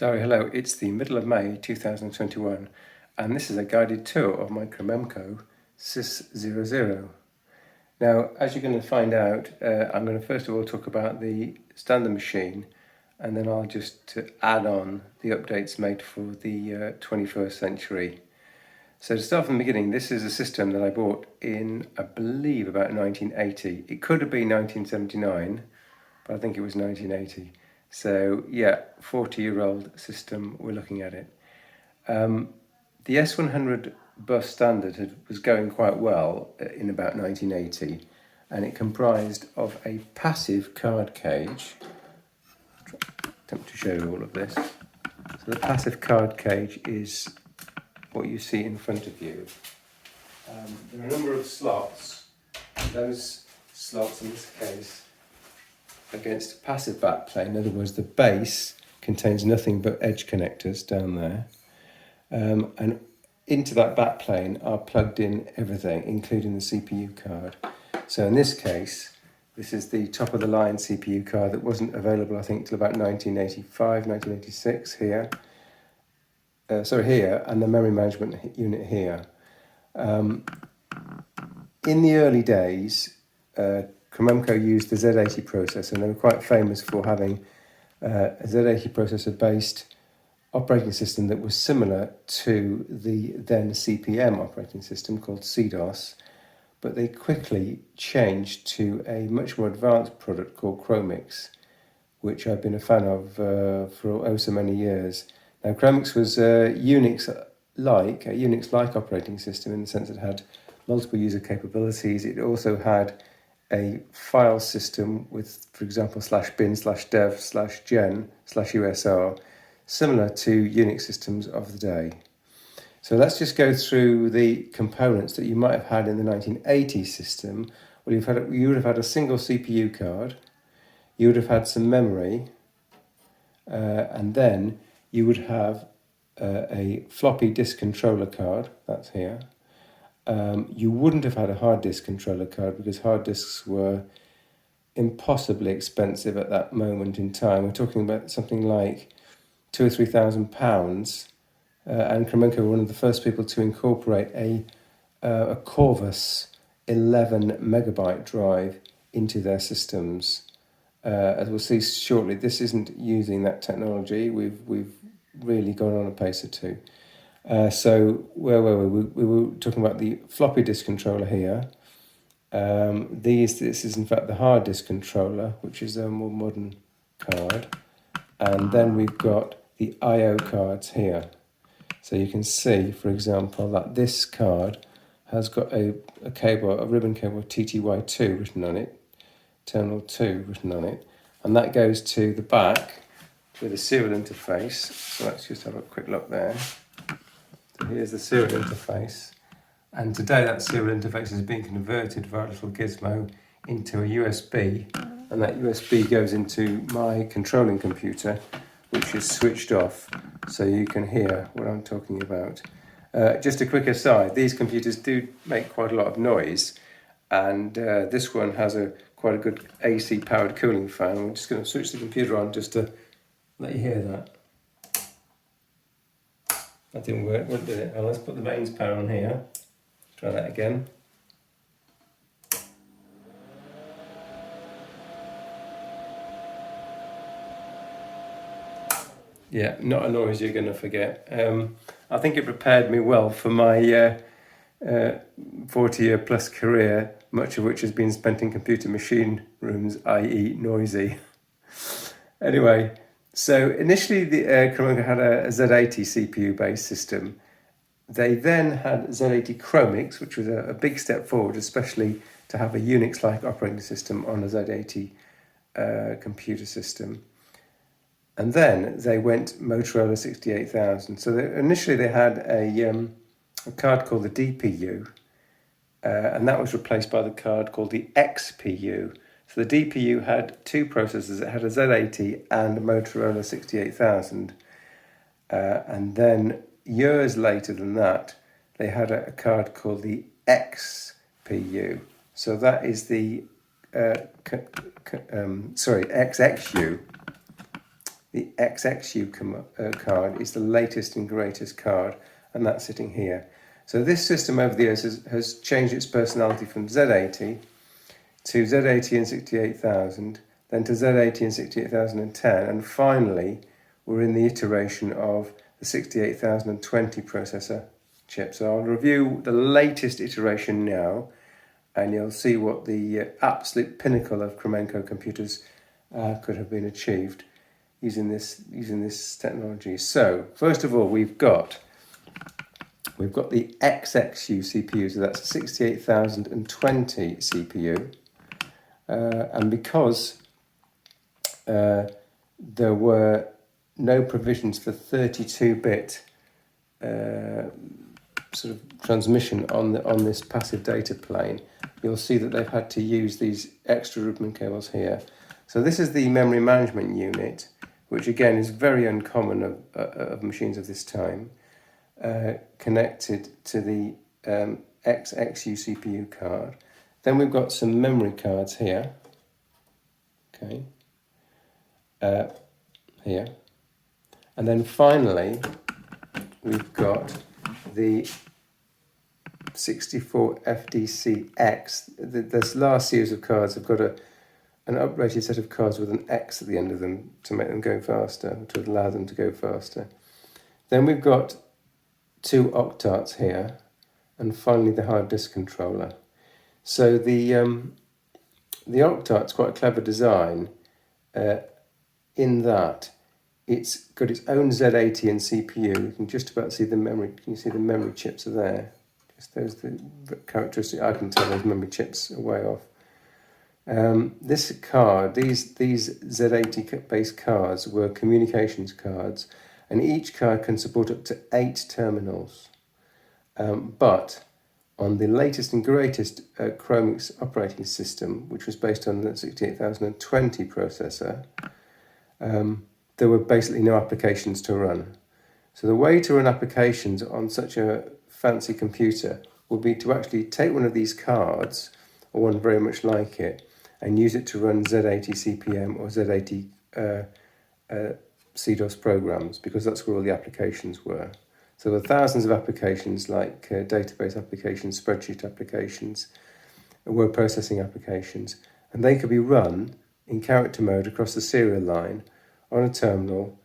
Diary, hello, it's the middle of May 2021 and this is a guided tour of my Cromemco Sys00. Now, as you're going to find out, I'm going to first of all talk about the standard machine and then I'll just add on the updates made for the 21st century. So to start from the beginning, this is a system that I bought in, I believe, about 1980. It could have been 1979, but I think it was 1980. So yeah, 40-year-old system, we're looking at it. The S100 bus standard was going quite well in about 1980, and it comprised of a passive card cage. Attempt to show you all of this. So the passive card cage is what you see in front of you. There are a number of slots. Those slots in this case against a passive backplane. In other words, the base contains nothing but edge connectors down there. And into that backplane are plugged in everything, including the CPU card. So in this case, this is the top of the line CPU card that wasn't available, I think, till about 1985, 1986 here. Here, and the memory management unit here. In the early days, Cromemco used the Z80 processor, and they were quite famous for having a Z80 processor based operating system that was similar to the then CP/M operating system called CDOS, but they quickly changed to a much more advanced product called Cromemco, which I've been a fan of for so many years. Now, Cromemco was a Unix-like operating system in the sense it had multiple user capabilities. It also had a file system with, for example, /bin/dev/gen/usr, similar to Unix systems of the day. So let's just go through the components that you might have had in the 1980 system. Well, you would have had a single CPU card, you would have had some memory, and then you would have a floppy disk controller card, that's here. You wouldn't have had a hard disk controller card because hard disks were impossibly expensive at that moment in time. We're talking about something like £2,000 or £3,000, and Cromemco were one of the first people to incorporate a Corvus 11 megabyte drive into their systems. As we'll see shortly, this isn't using that technology. We've really gone on a pace or two. So where were we? We were talking about the floppy disk controller here. This is in fact the hard disk controller, which is a more modern card. And then we've got the I/O cards here. So you can see, for example, that this card has got a ribbon cable TTY2 written on it, terminal 2 written on it, and that goes to the back with a serial interface. So let's just have a quick look there. So here's the serial interface, and today that serial interface is being converted via a little gizmo into a USB, and that USB goes into my controlling computer, which is switched off, so you can hear what I'm talking about. Just a quick aside, these computers do make quite a lot of noise, and this one has quite a good AC powered cooling fan. I'm just going to switch the computer on just to let you hear that. That didn't work, did it? Well, let's put the mains power on here. Try that again. Yeah, not a noise you're going to forget. I think it prepared me well for my 40-year plus career, much of which has been spent in computer machine rooms, i.e. noisy. Anyway, so initially the Cromemco had a Z80 CPU-based system. They then had Z80 Cromemco, which was a big step forward, especially to have a Unix-like operating system on a Z80 computer system. And then they went Motorola 68000. So initially they had a card called the DPU, and that was replaced by the card called the XPU. So the DPU had two processors. It had a Z80 and a Motorola 68000. And then years later than that, they had a card called the XPU. So that is the XXU. the XXU card is the latest and greatest card, and that's sitting here. So this system over the years has changed its personality from Z80 to Z80 and 68,000, then to Z80 and 68,010, and finally we're in the iteration of the 68,020 processor chip. So I'll review the latest iteration now, and you'll see what the absolute pinnacle of Cromemco computers could have been achieved using this technology. So first of all, we've got the XXU CPU, so that's a 68,020 CPU, and because there were no provisions for 32-bit sort of transmission on this passive data plane, you'll see that they've had to use these extra ribbon cables here. So this is the memory management unit, which again is very uncommon of machines of this time, connected to the XXU CPU card. Then we've got some memory cards here, okay, here. And then finally, we've got the 64FDCX. This last series of cards have got an uprated set of cards with an X at the end of them to make them go faster, to allow them to go faster. Then we've got two octarts here, and finally the hard disk controller. So the octart's quite a clever design in that it's got its own Z80 and CPU. You can just about see the memory. Can you see the memory chips are there? Just those the characteristic. I can tell those memory chips are way off. This card, these Z80 based cards were communications cards, and each card can support up to 8 terminals. But on the latest and greatest Chromemco operating system, which was based on the 68,020 processor, there were basically no applications to run. So the way to run applications on such a fancy computer would be to actually take one of these cards, or one very much like it, and use it to run Z80 CPM or Z80 CDOS programs, because that's where all the applications were. So there were thousands of applications like database applications, spreadsheet applications, word processing applications, and they could be run in character mode across the serial line on a terminal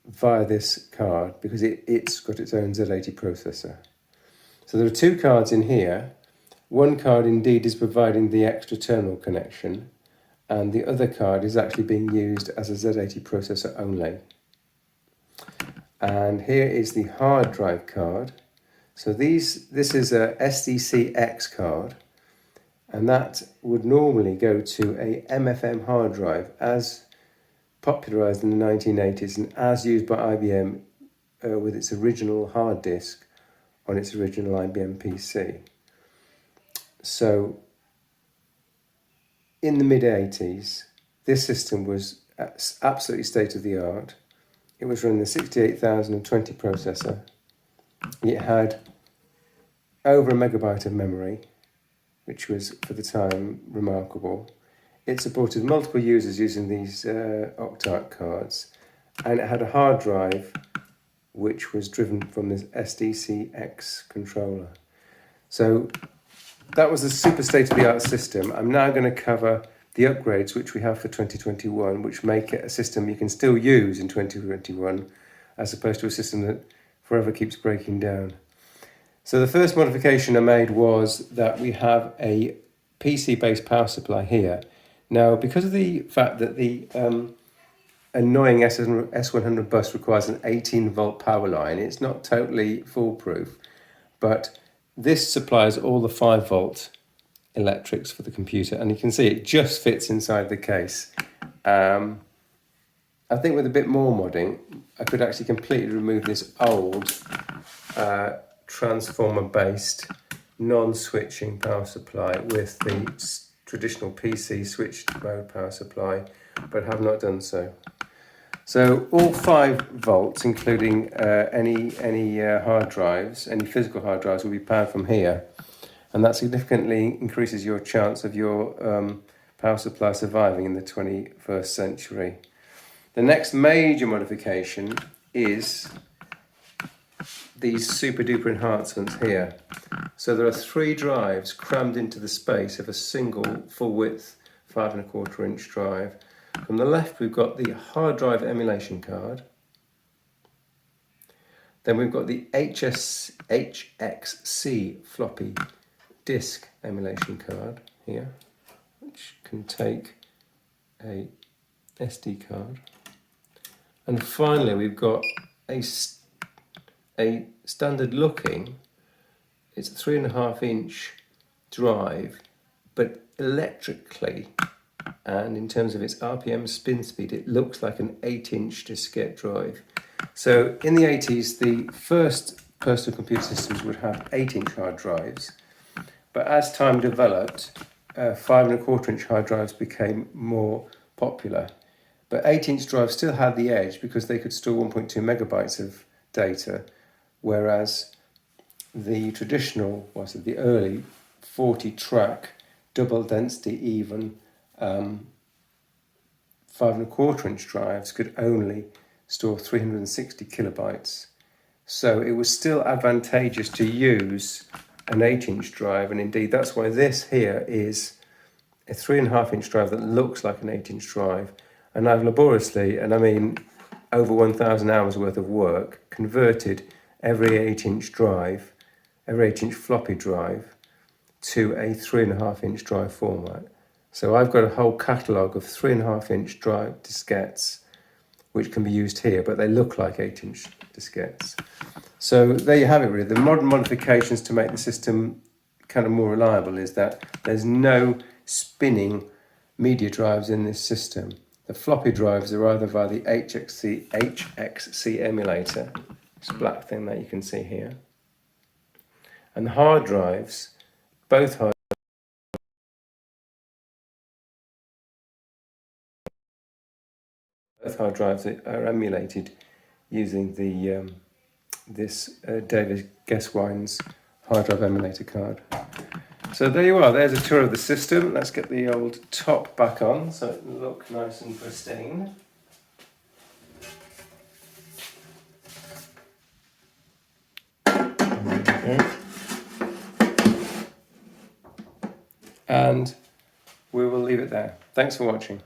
via this card, because it's got its own Z80 processor. So there are two cards in here. One card indeed is providing the extra terminal connection, and the other card is actually being used as a Z80 processor only. And here is the hard drive card. So this is a SDCX card, and that would normally go to a MFM hard drive as popularized in the 1980s and as used by IBM with its original hard disk on its original IBM PC. So in the mid-80s, this system was absolutely state-of-the-art. It was running the 68,020 processor. It had over 1 megabyte of memory, which was, for the time, remarkable. It supported multiple users using these octart cards, and it had a hard drive which was driven from this SDCX controller. So that was a super state-of-the-art system. I'm now going to cover the upgrades which we have for 2021, which make it a system you can still use in 2021, as opposed to a system that forever keeps breaking down. So the first modification I made was that we have a PC-based power supply here. Now, because of the fact that the annoying S100 bus requires an 18-volt power line, it's not totally foolproof, but this supplies all the 5-volt electrics for the computer, and you can see it just fits inside the case. I think with a bit more modding, I could actually completely remove this old transformer-based non-switching power supply with the traditional PC switched mode power supply, but have not done so. So all 5 volts, including any hard drives, any physical hard drives, will be powered from here, and that significantly increases your chance of your power supply surviving in the 21st century. The next major modification is these super duper enhancements here. So there are 3 drives crammed into the space of a single full width 5¼ inch drive. From the left we've got the hard drive emulation card. Then we've got the HXC floppy disk emulation card here, which can take a SD card. And finally we've got a standard looking, it's a 3½ inch drive, but electrically and in terms of its RPM spin speed, it looks like an 8-inch diskette drive. So in the 80s, the first personal computer systems would have 8-inch hard drives, but as time developed, 5¼ inch hard drives became more popular. But 8-inch drives still had the edge because they could store 1.2 megabytes of data, whereas the traditional, the early 40-track, double density even 5¼ inch drives could only store 360 kilobytes. So it was still advantageous to use an 8-inch drive, and indeed that's why this here is a 3½ inch drive that looks like an 8-inch drive. And I've laboriously, and I mean over 1,000 hours worth of work, converted every 8-inch drive, every 8-inch floppy drive to a 3½ inch drive format. So I've got a whole catalogue of 3½ inch drive diskettes which can be used here, but they look like 8-inch diskettes. So there you have it really. The modern modifications to make the system kind of more reliable is that there's no spinning media drives in this system. The floppy drives are either via the HXC emulator, this black thing that you can see here, and the hard drives, both hard drives are emulated using the David Guesswine's hard drive emulator card. So there you are, there's a tour of the system. Let's get the old top back on so it will look nice and pristine. And we will leave it there. Thanks for watching.